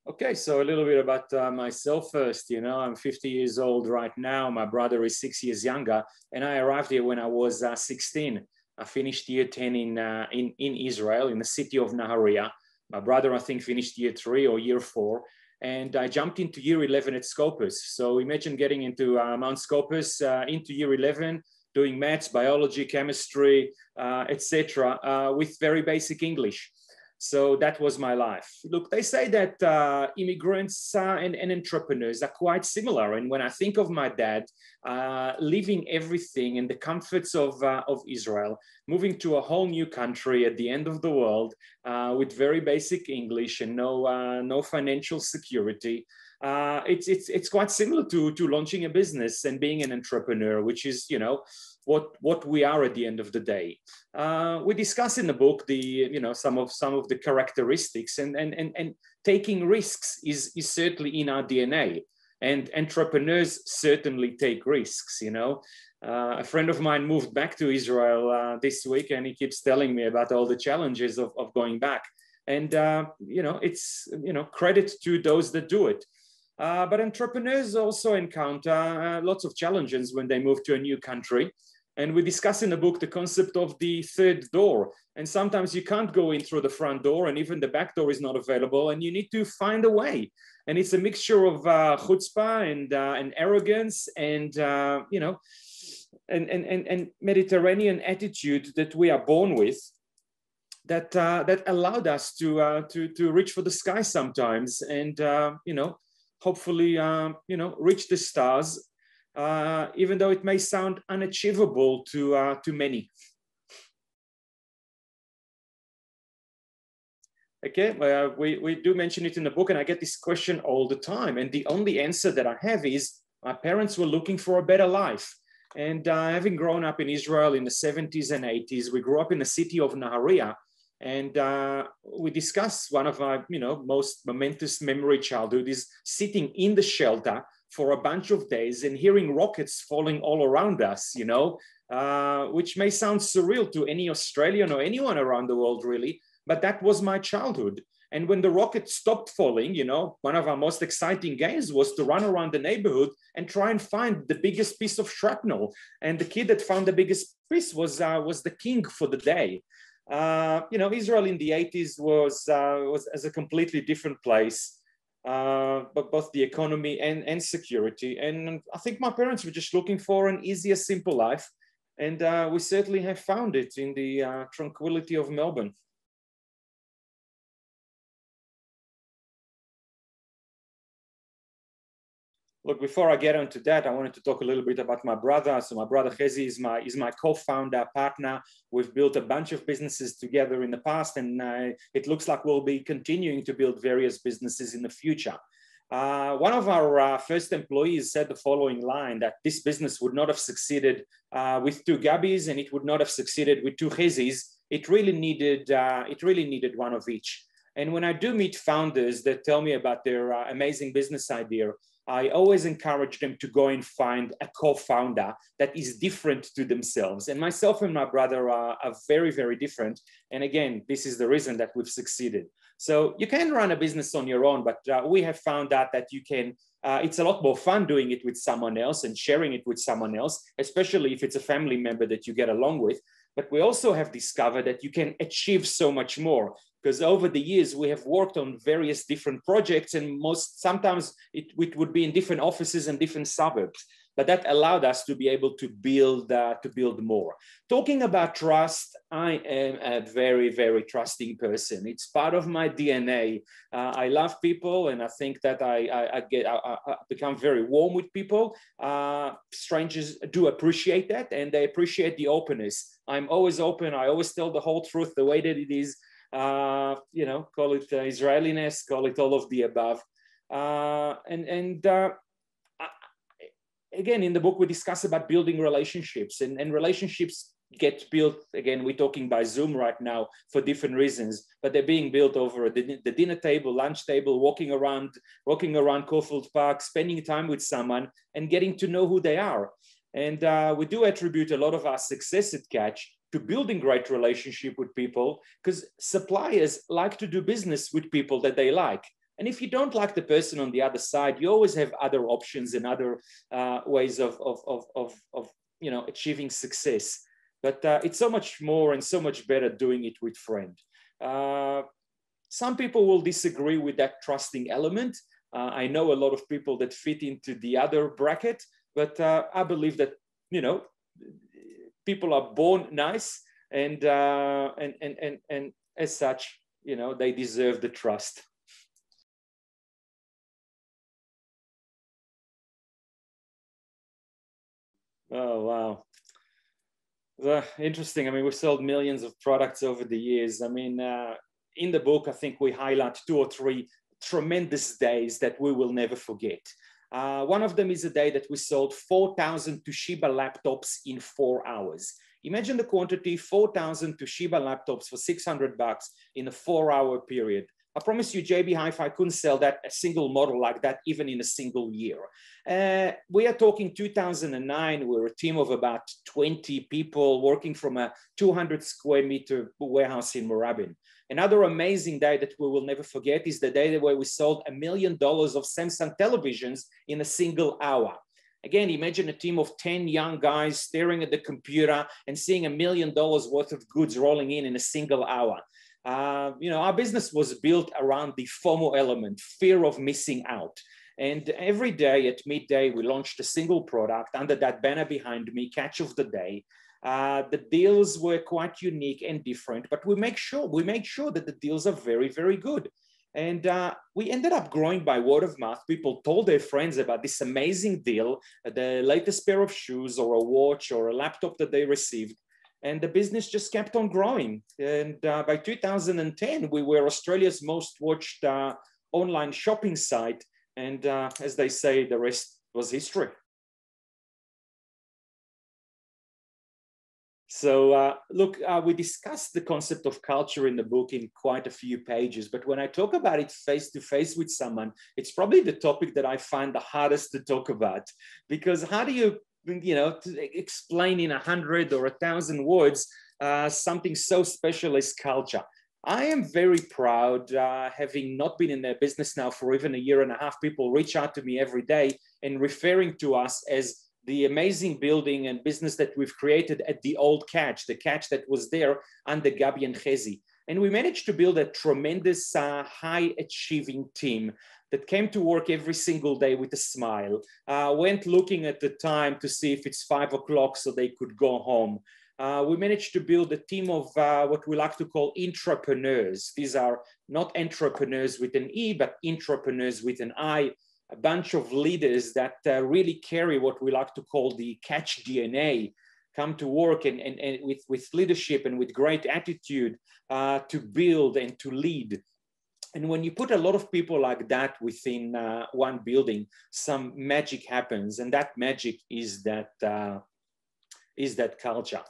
Okay, so a little bit about myself first. I'm 50 years old right now. My brother is 6 years younger, and I arrived here when I was 16. I finished year 10 in Israel, in the city of Nahariya. My brother, I think, finished year 3 or year 4, and I jumped into year 11 at Scopus. So imagine getting into Mount Scopus into year 11, doing maths, biology, chemistry, etc., with very basic English. So that was my life. Look, they say that immigrants and entrepreneurs are quite similar. And when I think of my dad leaving everything in the comforts of Israel, moving to a whole new country at the end of the world with very basic English and no financial security, it's quite similar to launching a business and being an entrepreneur, which is, what we are at the end of the day. We discuss in the book some of the characteristics, and taking risks is certainly in our DNA, and entrepreneurs certainly take risks. A friend of mine moved back to Israel this week, and he keeps telling me about all the challenges of going back. And it's credit to those that do it. But entrepreneurs also encounter lots of challenges when they move to a new country. And we discuss in the book the concept of the third door. And sometimes you can't go in through the front door, and even the back door is not available, and you need to find a way. And it's a mixture of chutzpah and arrogance and Mediterranean attitude that we are born with, that allowed us to reach for the sky sometimes, and hopefully reach the stars. Even though it may sound unachievable to many. Okay, we do mention it in the book, and I get this question all the time. And the only answer that I have is my parents were looking for a better life. And having grown up in Israel in the 70s and 80s, we grew up in the city of Nahariya. And we discuss one of our most momentous memory childhood is sitting in the shelter for a bunch of days and hearing rockets falling all around us, which may sound surreal to any Australian or anyone around the world, really, but that was my childhood. And when the rockets stopped falling, one of our most exciting games was to run around the neighborhood and try and find the biggest piece of shrapnel. And the kid that found the biggest piece was the king for the day. Israel in the 80s was as a completely different place. But both the economy and security. And I think my parents were just looking for an easier, simple life. And we certainly have found it in the tranquility of Melbourne. Look, before I get onto that, I wanted to talk a little bit about my brother. So my brother Hezi is my co-founder partner. We've built a bunch of businesses together in the past, and it looks like we'll be continuing to build various businesses in the future. One of our first employees said the following line, that this business would not have succeeded with 2 Gabbys, and it would not have succeeded with 2 Hezis. It really needed one of each. And when I do meet founders that tell me about their amazing business idea, I always encourage them to go and find a co-founder that is different to themselves. And myself and my brother are very, very different. And again, this is the reason that we've succeeded. So you can run a business on your own, but we have found out that you can, it's a lot more fun doing it with someone else and sharing it with someone else, especially if it's a family member that you get along with. But we also have discovered that you can achieve so much more, because over the years we have worked on various different projects, and sometimes it would be in different offices and different suburbs. But that allowed us to be able to build more. Talking about trust, I am a very, very trusting person. It's part of my DNA. I love people, and I think that I become very warm with people. Strangers do appreciate that, and they appreciate the openness. I'm always open. I always tell the whole truth the way that it is. Call it Israeliness, call it all of the above. Again, in the book, we discuss about building relationships, and relationships get built. Again, we're talking by Zoom right now for different reasons, but they're being built over the dinner table, lunch table, walking around Caulfield Park, spending time with someone and getting to know who they are. And we do attribute a lot of our success at Catch to building great relationship with people, because suppliers like to do business with people that they like. And if you don't like the person on the other side, you always have other options and other ways of achieving success. But it's so much more and so much better doing it with friends. Some people will disagree with that trusting element. I know a lot of people that fit into the other bracket, but I believe that, people are born nice, and as such, they deserve the trust. Oh, wow. Interesting. I mean, we've sold millions of products over the years. I mean, in the book, I think we highlight 2 or 3 tremendous days that we will never forget. One of them is a day that we sold 4,000 Toshiba laptops in 4 hours. Imagine the quantity, 4,000 Toshiba laptops for $600 in a 4-hour period. I promise you, JB Hi-Fi couldn't sell that a single model like that, even in a single year. We are talking 2009. We're a team of about 20 people working from a 200 square meter warehouse in Moorabbin. Another amazing day that we will never forget is the day where we sold $1 million of Samsung televisions in a single hour. Again, imagine a team of 10 young guys staring at the computer and seeing $1 million worth of goods rolling in a single hour. Our business was built around the FOMO element, fear of missing out. And every day at midday, we launched a single product under that banner behind me, Catch of the Day. The deals were quite unique and different, but we make sure that the deals are very, very good. And we ended up growing by word of mouth. People told their friends about this amazing deal, the latest pair of shoes or a watch or a laptop that they received. And the business just kept on growing. And by 2010, we were Australia's most watched online shopping site. And as they say, the rest was history. So look, we discussed the concept of culture in the book in quite a few pages, but when I talk about it face to face with someone, it's probably the topic that I find the hardest to talk about, because how do you to explain in 100 or 1,000 words something so special as culture? I am very proud, having not been in their business now for even a year and a half. People reach out to me every day and referring to us as the amazing building and business that we've created at the old Catch, the Catch that was there under Gabby and Hezi. And we managed to build a tremendous, high-achieving team that came to work every single day with a smile, went looking at the time to see if it's 5 o'clock so they could go home. We managed to build a team of what we like to call intrapreneurs. These are not entrepreneurs with an E, but intrapreneurs with an I, a bunch of leaders that really carry what we like to call the Catch DNA, come to work and with leadership and with great attitude to build and to lead. And when you put a lot of people like that within one building, some magic happens, and that magic is that culture.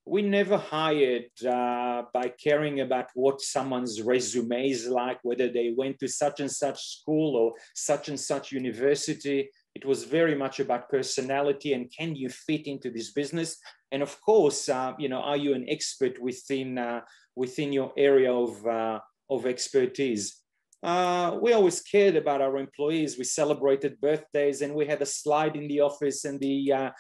We never hired by caring about what someone's resume is like, whether they went to such and such school or such and such university. It was very much about personality and can you fit into this business? And of course, are you an expert within your area of expertise? We always cared about our employees. We celebrated birthdays, and we had a slide in the office, and the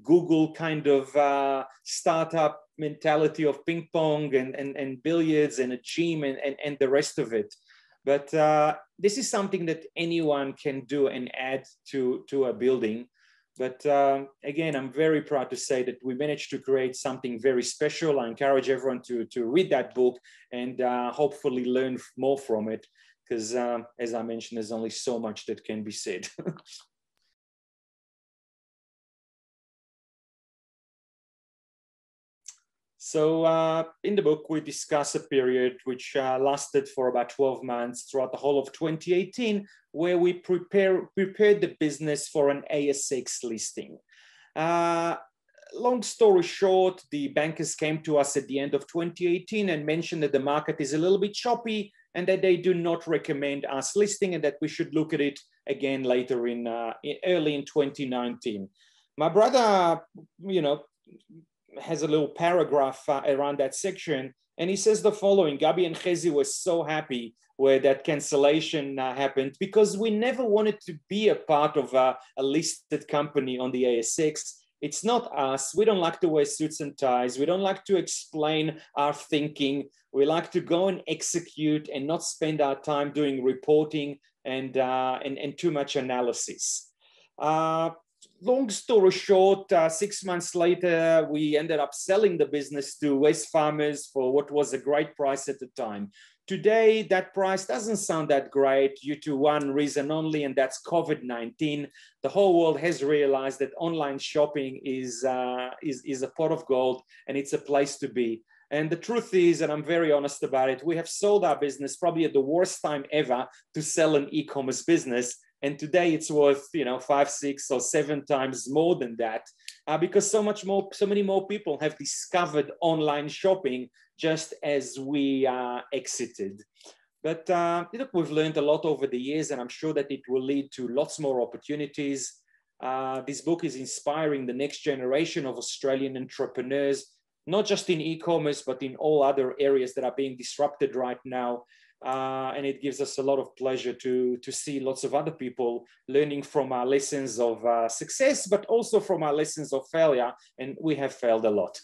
Google kind of startup mentality of ping pong and billiards and a gym and the rest of it. But this is something that anyone can do and add to a building. But again, I'm very proud to say that we managed to create something very special. I encourage everyone to read that book and hopefully learn more from it, because as I mentioned, there's only so much that can be said. So in the book, we discuss a period which lasted for about 12 months throughout the whole of 2018, where we prepared the business for an ASX listing. Long story short, the bankers came to us at the end of 2018 and mentioned that the market is a little bit choppy and that they do not recommend us listing and that we should look at it again later early in 2019. My brother, has a little paragraph around that section, And he says the following: Gabby and Hezi were so happy where that cancellation happened because we never wanted to be a part of a listed company on the ASX. It's not us. We don't like to wear suits and ties. We don't like to explain our thinking. We like to go and execute and not spend our time doing reporting and too much analysis. Long story short, 6 months later, we ended up selling the business to Wesfarmers for what was a great price at the time. Today, that price doesn't sound that great due to one reason only, and that's COVID-19. The whole world has realized that online shopping is a pot of gold, and it's a place to be. And the truth is, and I'm very honest about it, we have sold our business probably at the worst time ever to sell an e-commerce business. And today it's worth, 5, 6, or 7 times more than that, because so many more people have discovered online shopping just as we exited. But look, we've learned a lot over the years, and I'm sure that it will lead to lots more opportunities. This book is inspiring the next generation of Australian entrepreneurs, not just in e-commerce, but in all other areas that are being disrupted right now. And it gives us a lot of pleasure to see lots of other people learning from our lessons of success, but also from our lessons of failure. And we have failed a lot.